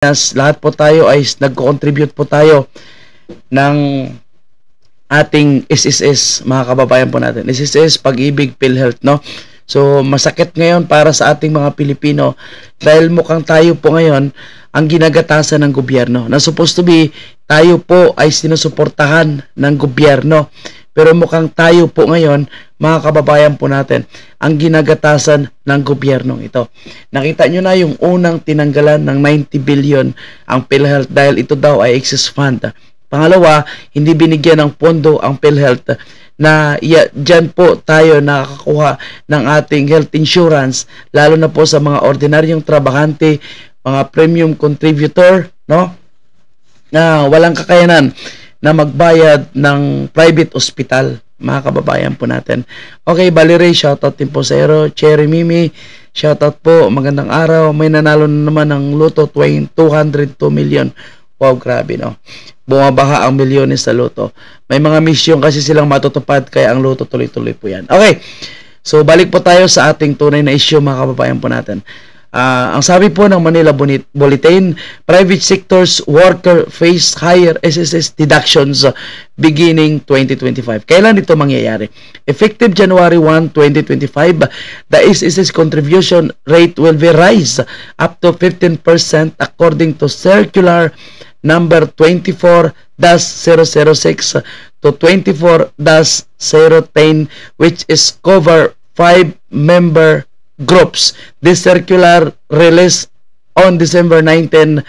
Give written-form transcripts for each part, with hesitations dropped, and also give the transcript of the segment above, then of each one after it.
Lahat po tayo ay nagko-contribute po tayo ng ating SSS, mga kababayan po natin. SSS, Pag-ibig, PhilHealth, no? So, masakit ngayon para sa ating mga Pilipino dahil mukhang tayo po ngayon ang ginagatasan ng gobyerno. Na supposed to be, tayo po ay sinusuportahan ng gobyerno. Pero mukhang tayo po ngayon, mga kababayan po natin, ang ginagatasan ng gobyernong ito. Nakita nyo na yung unang tinanggalan ng 90 billion ang PhilHealth dahil ito daw ay excess fund. Pangalawa, hindi binigyan ng pondo ang PhilHealth na dyan po tayo nakakakuha ng ating health insurance, lalo na po sa mga ordinaryong trabahante, mga premium contributor, no? Na walang kakayanan na magbayad ng private hospital, mga kababayan po natin. Okay, Valerie, shoutout din po sa Ero. Cherry Mimi, shoutout po. Magandang araw. May nanalo na naman ng Loto 202 million. Wow, grabe, no? Bumabaha ang milyones sa Loto. May mga mission kasi silang matutupad, kaya ang Loto tuloy-tuloy po yan. Okay, so balik po tayo sa ating tunay na issue, mga kababayan po natin. Ang sabi po ng Manila Bulletin, private sector's worker face higher SSS deductions beginning 2025. Kailan ito mangyayari? Effective January 1, 2025, the SSS contribution rate will be raised up to 15% according to Circular number 24-006 to 24-010, which is cover 5 member groups. This circular released on December 19,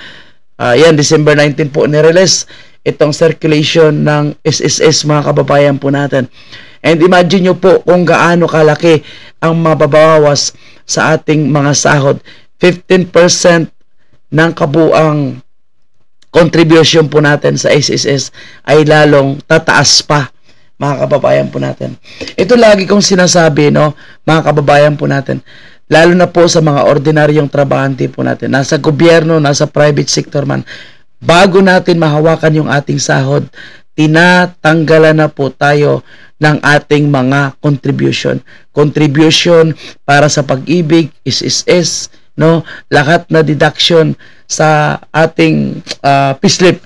December 19 po ni-release itong circulation ng SSS, mga kababayan po natin. And imagine nyo po kung gaano kalaki ang mababawas sa ating mga sahod. 15% ng kabuang contribution po natin sa SSS ay lalong tataas pa, mga kababayan po natin. Ito lagi kong sinasabi, no, mga kababayan po natin, lalo na po sa mga ordinaryong trabahante po natin, nasa gobyerno, nasa private sector man, bago natin mahawakan yung ating sahod, tinatanggalan na po tayo ng ating mga contribution. Contribution para sa Pag-ibig, SSS, no, lahat na deduction sa ating payslip,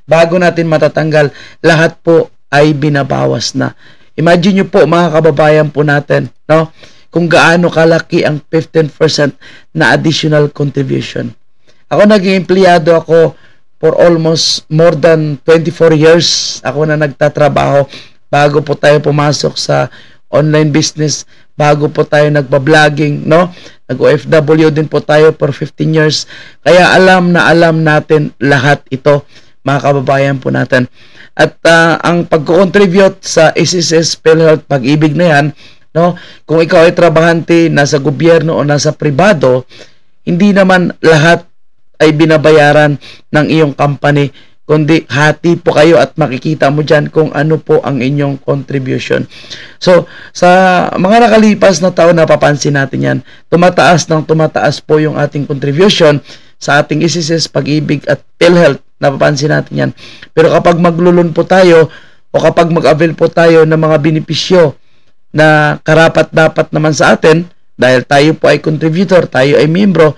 bago natin matatanggal, lahat po ay binabawas na. Imagine nyo po, mga kababayan po natin, no, kung gaano kalaki ang 15% na additional contribution. Ako naging empleyado ako for almost more than 24 years. Ako na nagtatrabaho bago po tayo pumasok sa online business, bago po tayo nagba-vlogging, no? Nag-OFW din po tayo for 15 years. Kaya alam na alam natin lahat ito, mga kababayan po natin. At ang pag-contribute sa SSS, PhilHealth, Pag-ibig na yan, no? Kung ikaw ay trabahante, nasa gobyerno o nasa pribado, hindi naman lahat ay binabayaran ng iyong company, kundi hati po kayo at makikita mo dyan kung ano po ang inyong contribution. So, sa mga nakalipas na taon, napapansin natin yan. Tumataas po yung ating contribution sa ating SSS, Pag-ibig at PhilHealth. Napapansin natin yan. Pero kapag maglulun po tayo o kapag mag-avail po tayo ng mga benepisyo na karapat-dapat naman sa atin, dahil tayo po ay contributor, tayo ay membro,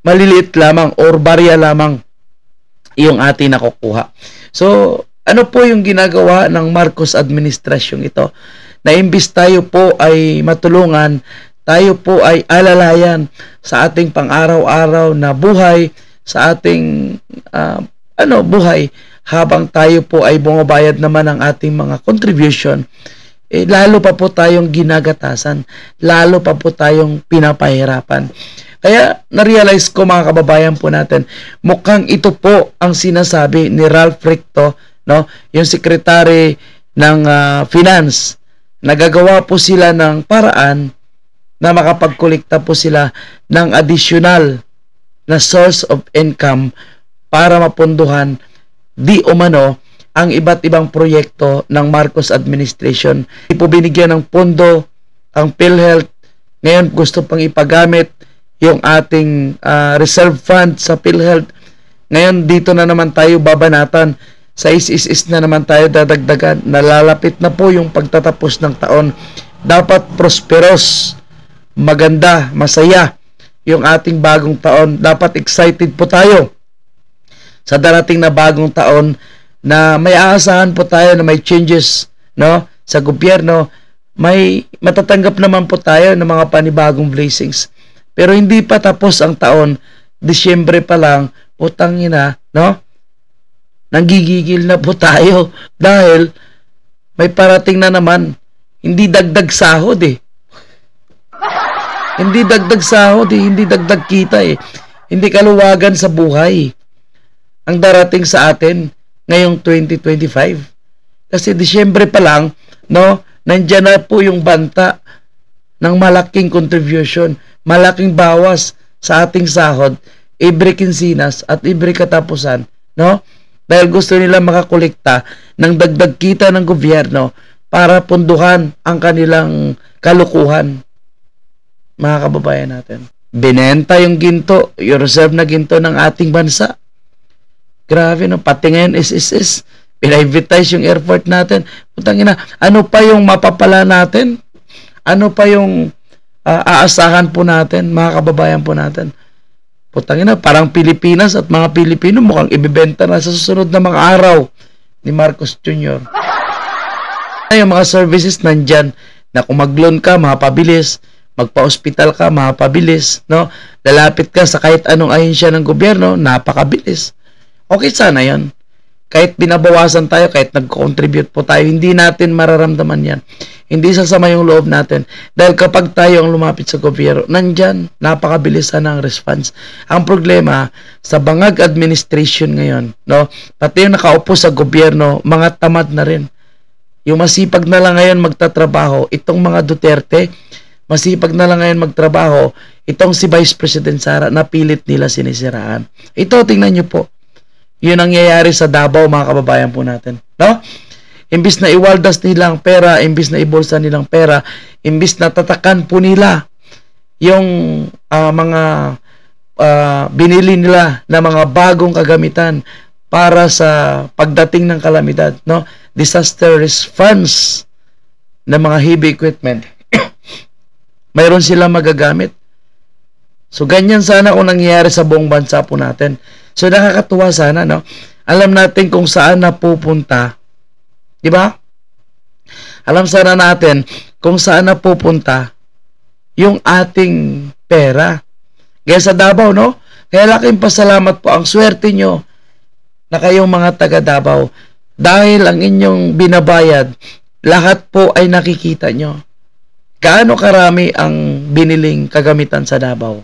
maliliit lamang or barya lamang yung ating nakukuha. So, ano po yung ginagawa ng Marcos administrasyon ito? Na imbis tayo po ay matulungan, tayo po ay alalayan sa ating pang-araw-araw na buhay, sa ating buhay, habang tayo po ay bumabayad naman ng ating mga contribution, lalo pa po tayong ginagatasan, lalo pa po tayong pinapahirapan. Kaya na-realize ko, mga kababayan po natin, mukhang ito po ang sinasabi ni Ralph Recto, no, yung secretary ng finance. Nagagawa po sila ng paraan na makapagkolekta po sila ng additional na source of income para mapunduhan di umano ang iba't ibang proyekto ng Marcos administration. Hindi po binigyan ng pondo ang PhilHealth. Ngayon gusto pang ipagamit yung ating reserve fund sa PhilHealth. Ngayon dito na naman tayo babanatan. Sa SSS na naman tayo dadagdagan. Nalalapit na po yung pagtatapos ng taon. Dapat prosperous, maganda, masaya yung ating bagong taon. Dapat excited po tayo sa darating na bagong taon na may aasahan po tayo na may changes, no, sa gobyerno. May matatanggap naman po tayo ng mga panibagong blessings. Pero hindi pa tapos ang taon, Disyembre pa lang, putang ina, no? Nanggigigil na po tayo dahil may parating na naman. Hindi dagdag sahod eh. Hindi dagdag sahod eh, hindi dagdag kita eh. Hindi kaluwagan sa buhay ang darating sa atin ngayong 2025. Kasi Disyembre pa lang, no, nandiyan na po yung banta ng malaking contribution, malaking bawas sa ating sahod, every kinsinas at every katapusan, no? Dahil gusto nila makakolekta ng dagdag kita ng gobyerno para punduhan ang kanilang kalukuhan. Mga kababayan natin, binenta yung ginto, yung reserve na ginto ng ating bansa. Grabe, no? Pati ngayon SSS, pinivatize yung airport natin. Putang ina, ano pa yung mapapala natin? Ano pa yung aasahan po natin, mga kababayan po natin? Putang ina, parang Pilipinas at mga Pilipino mukhang ibibenta na sa susunod na mga araw ni Marcos Jr. Yung mga services nandyan na kung mag-loan ka, mapabilis, magpa-hospital ka, mapabilis, no? Lalapit ka sa kahit anong ahensya ng gobyerno, napakabilis. Okay sana yan. Kahit binabawasan tayo, kahit nag-contribute po tayo, hindi natin mararamdaman yan. Hindi sasama yung loob natin. Dahil kapag tayo ang lumapit sa gobyerno, nandyan, napakabilisan ang response. Ang problema, sa bangag administration ngayon, no, pati yung nakaupo sa gobyerno, mga tamad na rin. Yung masipag na lang ngayon magtatrabaho, itong mga Duterte, masipag na lang ngayon magtrabaho, itong si Vice President Sara, napilit nila sinisiraan. Ito, tingnan nyo po. Yun ang nangyayari sa Davao, mga kababayan po natin. No? Imbis na iwaldas nilang pera, imbis na ibulsa nilang pera, imbis na tatakan po nila yung mga binili nila na mga bagong kagamitan para sa pagdating ng kalamidad, no? Disaster response na mga heavy equipment. Mayroon silang magagamit. So, ganyan sana kung nangyayari sa buong bansa po natin. So, nakakatuwa sana, no? Alam natin kung saan napupunta. Diba? Alam sana natin kung saan napupunta yung ating pera. Kaya sa Davao, no? Kaya laking pasalamat po. Ang swerte nyo na kayong mga taga Davao. Dahil ang inyong binabayad, lahat po ay nakikita nyo. Gaano karami ang biniling kagamitan sa Davao?